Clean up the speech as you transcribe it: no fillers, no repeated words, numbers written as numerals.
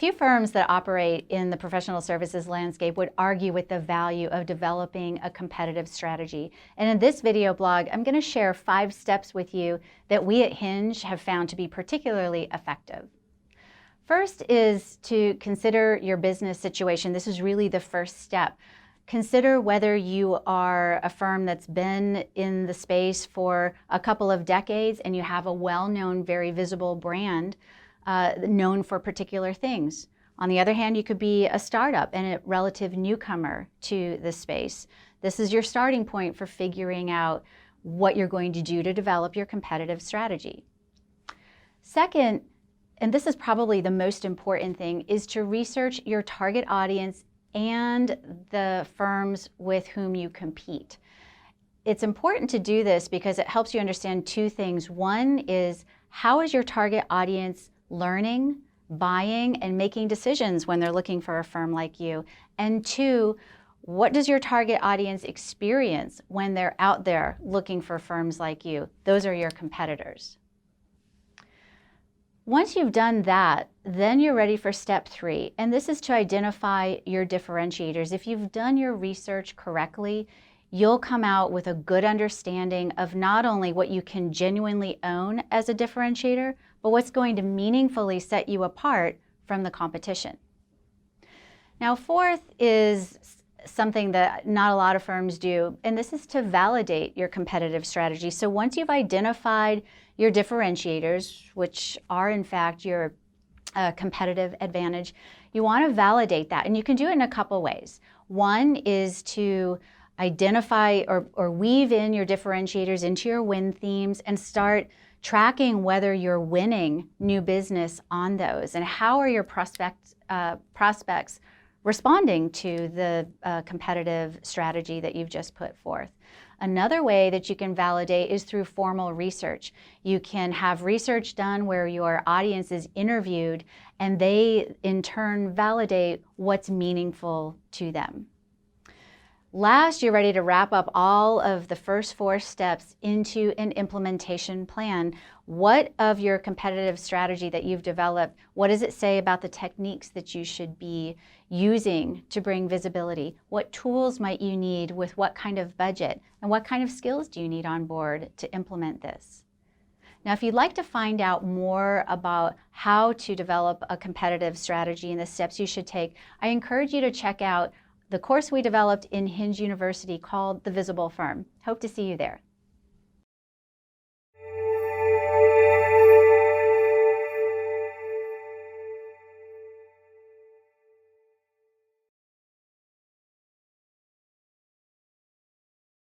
Few firms that operate in the professional services landscape would argue with the value of developing a competitive strategy. And in this video blog, I'm going to share 5 steps with you that we at Hinge have found to be particularly effective. First is to consider your business situation. This is really the first step. Consider whether you are a firm that's been in the space for a couple of decades and you have a well-known, very visible brand known for particular things. On the other hand, you could be a startup and a relative newcomer to the space. This is your starting point for figuring out what you're going to do to develop your competitive strategy. Second, and this is probably the most important thing, is to research your target audience and the firms with whom you compete. It's important to do this because it helps you understand 2 things. One is, how is your target audience learning, buying, and making decisions when they're looking for a firm like you? And 2, what does your target audience experience when they're out there looking for firms like you? Those are your competitors. Once you've done that, then you're ready for step 3, and this is to identify your differentiators. If you've done your research correctly, you'll come out with a good understanding of not only what you can genuinely own as a differentiator, but what's going to meaningfully set you apart from the competition. Now, fourth is something that not a lot of firms do, and this is to validate your competitive strategy. So once you've identified your differentiators, which are in fact your competitive advantage, you want to validate that, and you can do it in a couple ways. One is to identify or weave in your differentiators into your win themes and start tracking whether you're winning new business on those, and how are your prospects responding to the competitive strategy that you've just put forth. Another way that you can validate is through formal research. You can have research done where your audience is interviewed and they in turn validate what's meaningful to them. Last, you're ready to wrap up all of the first 4 steps into an implementation plan. What of your competitive strategy that you've developed, what does it say about the techniques that you should be using to bring visibility? What tools might you need with what kind of budget? And what kind of skills do you need on board to implement this? Now, if you'd like to find out more about how to develop a competitive strategy and the steps you should take, I encourage you to check out the course we developed in Hinge University called The Visible Firm. Hope to see you there.